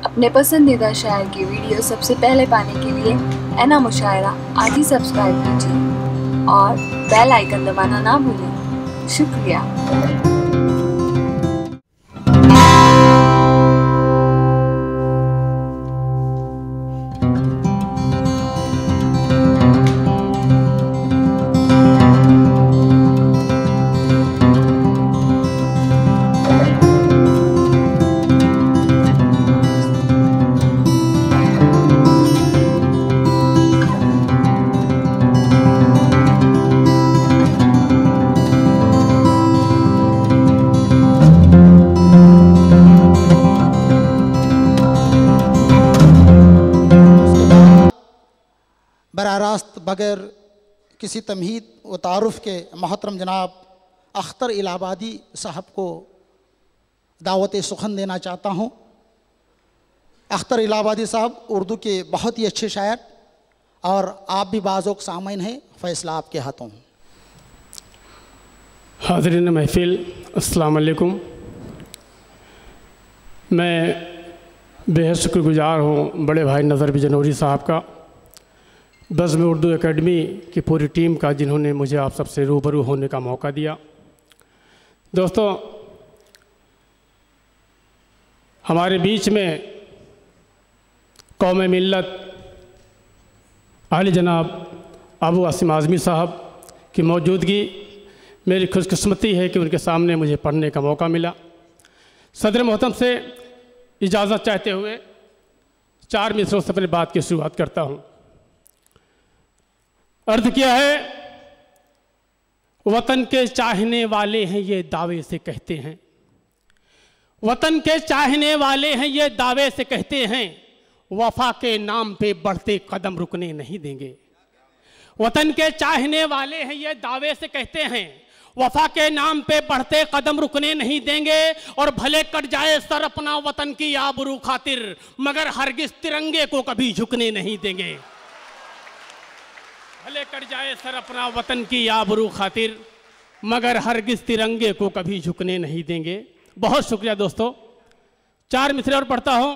अपने पसंदीदा शायर की वीडियो सबसे पहले पाने के लिए एना मुशायरा आज ही सब्सक्राइब कीजिए और बेल आइकन दबाना ना भूलें। शुक्रिया। बराह रास्त बगैर किसी तमहीद व तारुफ़ के मोहतरम जनाब अख्तर इलाहाबादी साहब को दावत सुखन देना चाहता हूँ। अख्तर इलाहाबादी साहब उर्दू के बहुत ही अच्छे शायर और आप भी बाज़ोक सामीन हैं। फ़ैसला आपके हाथों। हाज़रीन महफ़िल, अस्सलाम वालेकुम। मैं बेहद शुक्रगुज़ार हूँ बड़े भाई नज़र बिजनौरी साहब का, बज़्म उर्दू एकेडमी की पूरी टीम का, जिन्होंने मुझे आप सबसे रूबरू होने का मौका दिया। दोस्तों, हमारे बीच में कौम मिल्लत आली जनाब अबू आसिम आज़मी साहब की मौजूदगी मेरी खुशकिस्मती है कि उनके सामने मुझे पढ़ने का मौका मिला। सदर मोहतरम से इजाज़त चाहते हुए 4 मिसरों से अपनी बात की शुरुआत करता हूँ। अर्ज़ किया है, वतन के चाहने वाले हैं ये दावे से कहते हैं, वतन के चाहने वाले हैं ये दावे से कहते हैं, वफा के नाम पे बढ़ते कदम रुकने नहीं देंगे। वतन के चाहने वाले हैं ये दावे से कहते हैं, वफा के नाम पे बढ़ते कदम रुकने नहीं देंगे। और भले कट जाए सर अपना वतन की आबरू खातिर, मगर हरगिज तिरंगे को कभी झुकने नहीं देंगे। भले कट जाए सर अपना वतन की आबरू खातिर, मगर हरगिज तिरंगे को कभी झुकने नहीं देंगे। बहुत शुक्रिया दोस्तों। 4 मिसरे और पढ़ता हूं।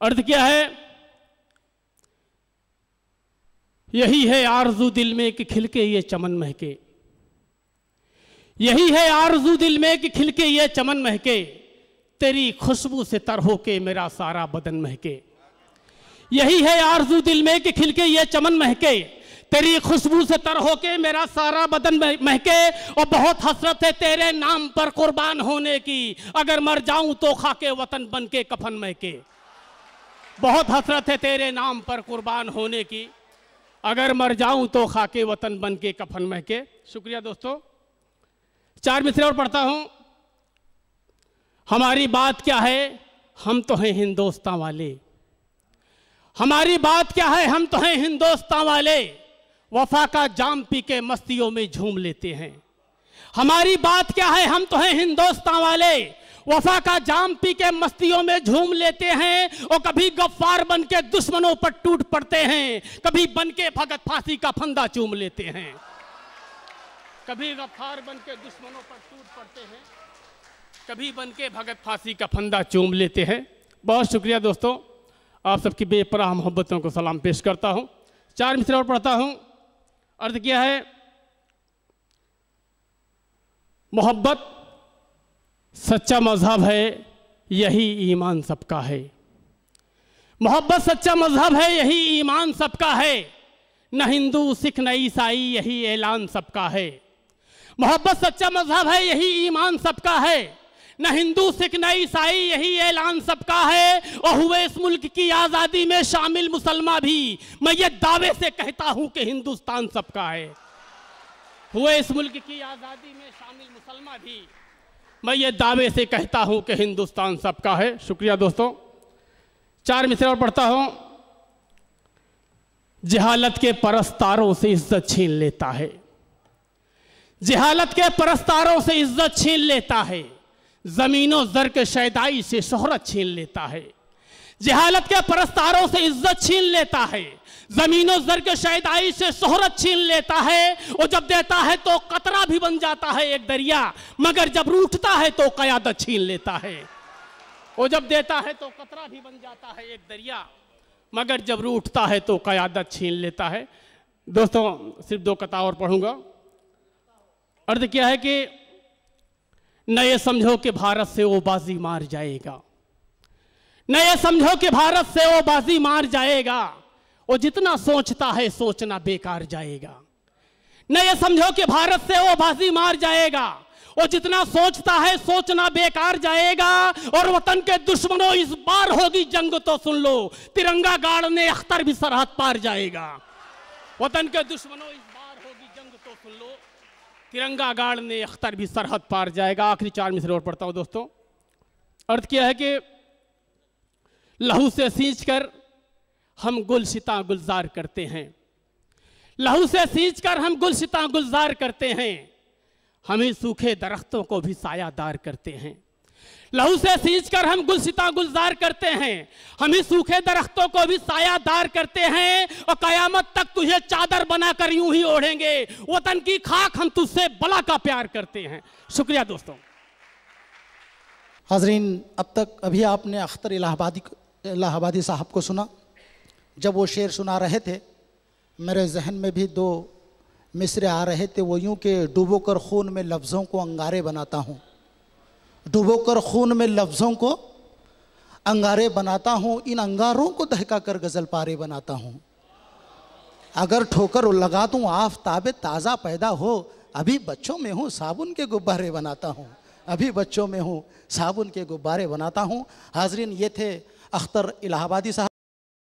अर्थ क्या है, यही है आरज़ू दिल में कि खिलके ये चमन महके, यही है आरज़ू दिल में कि खिलके ये चमन महके, तेरी खुशबू से तर होके मेरा सारा बदन महके। यही है आरज़ू दिल में कि खिलके ये चमन महके, तेरी खुशबू से तर होके मेरा सारा बदन महके। और बहुत हसरत है तेरे नाम पर कुर्बान होने की, अगर मर जाऊं तो खाके वतन बन के कफन महके। बहुत हसरत है तेरे नाम पर कुर्बान होने की, अगर मर जाऊं तो खाके वतन बन के कफन महके। शुक्रिया दोस्तों। 4 मिसरे और पढ़ता हूं। हमारी बात क्या है, हम तो हैं हिंदुस्तान वाले, हमारी बात क्या है, हम तो हैं हिंदुस्तान वाले, वफा का जाम पी के मस्तियों में झूम लेते हैं। हमारी बात क्या है, हम तो हैं हिंदुस्तान वाले, वफा का जाम पी के मस्तियों में झूम लेते हैं। और कभी गफ्फार बन के दुश्मनों पर टूट पड़ते हैं, कभी बन के भगत फांसी का फंदा चूम लेते हैं। कभी गफ्फार बन के दुश्मनों पर टूट पड़ते हैं, कभी बन के भगत फांसी का फंदा चूम लेते हैं। बहुत शुक्रिया दोस्तों। आप सबकी बेपनाह मोहब्बतों को सलाम पेश करता हूँ। 4 मिसरे और पढ़ता हूँ। अर्थ क्या है, मोहब्बत सच्चा मजहब है, यही ईमान सबका है। मोहब्बत सच्चा मजहब है, यही ईमान सबका है, न हिंदू सिख न ईसाई यही ऐलान सबका है। मोहब्बत सच्चा मजहब है, यही ईमान सबका है, न हिंदू सिख न ईसाई यही ऐलान सबका है। और हुए इस मुल्क की आज़ादी में शामिल मुसलमान भी, मैं ये दावे से कहता हूँ कि हिंदुस्तान सबका है। हुए इस मुल्क की आज़ादी में शामिल मुसलमान भी, मैं ये दावे से कहता हूँ कि हिंदुस्तान सबका है। शुक्रिया दोस्तों। 4 मिसरे और पढ़ता हूँ। जहालत के परस्तारों से इज्जत छीन लेता है, जहालत के परस्तारों से इज्जत छीन लेता है, जमीनों जर के शैदाई से शोहरत छीन लेता है। जहालत के परस्तारों से इज्जत छीन लेता है, जमीनों जर के शैदाई से शोहरत छीन लेता है। और जब देता है तो कतरा भी बन जाता है एक दरिया, मगर जब रूठता है तो क़यादत छीन लेता है। वो जब देता है तो कतरा भी बन जाता है एक दरिया, मगर जब रूठता है तो क़यादत छीन लेता है। दोस्तों सिर्फ 2 कथा और पढ़ूंगा। अर्थ क्या है कि न ये समझो कि भारत से वो बाजी मार जाएगा, न ये समझो कि भारत से वो बाजी मार जाएगा, वो जितना सोचता है सोचना बेकार जाएगा। न ये समझो कि भारत से वो बाजी मार जाएगा, वो जितना सोचता है सोचना बेकार जाएगा। और वतन के दुश्मनों इस बार होगी जंग तो सुन लो, तिरंगा गाड़ने अख्तर भी सरहद पार जाएगा। वतन के दुश्मनों इस बार होगी जंग तो सुन लो, तिरंगा गाड़ने अख्तर भी सरहद पार जाएगा। आखिरी 4 मिसरे और पढ़ता हूं दोस्तों। अर्थ क्या है कि लहू से सींच कर हम गुलशिता गुलजार करते हैं, लहू से सींच कर हम गुलशिता गुलजार करते हैं, हम ही सूखे दरख्तों को भी सायादार करते हैं। लहू से सींच कर हम गुलशिता गुलजार करते हैं, हम ही सूखे दरख्तों को भी सायादार करते हैं। और कयामत तक तुझे चादर बनाकर यूं ही ओढ़ेंगे, वतन की खाक हम तुझसे बला का प्यार करते हैं। शुक्रिया दोस्तों। हाजरीन, अब तक अभी आपने अख्तर इलाहाबादी साहब को सुना। जब वो शेर सुना रहे थे मेरे जहन में भी 2 मिसरे आ रहे थे। वो यूं कि डूबो कर खून में लफ्ज़ों को अंगारे बनाता हूँ, डूबो कर खून में लफ्ज़ों को अंगारे बनाता हूँ, इन अंगारों को दहका कर गज़ल पारे बनाता हूँ। अगर ठोकर लगा दूँ आफ़ताब ताज़ा पैदा हो, अभी बच्चों में हूँ साबुन के गुब्बारे बनाता हूँ, अभी बच्चों में हूँ साबुन के गुब्बारे बनाता हूँ। हाजरीन, ये थे अख्तर इलाहाबादी साहब।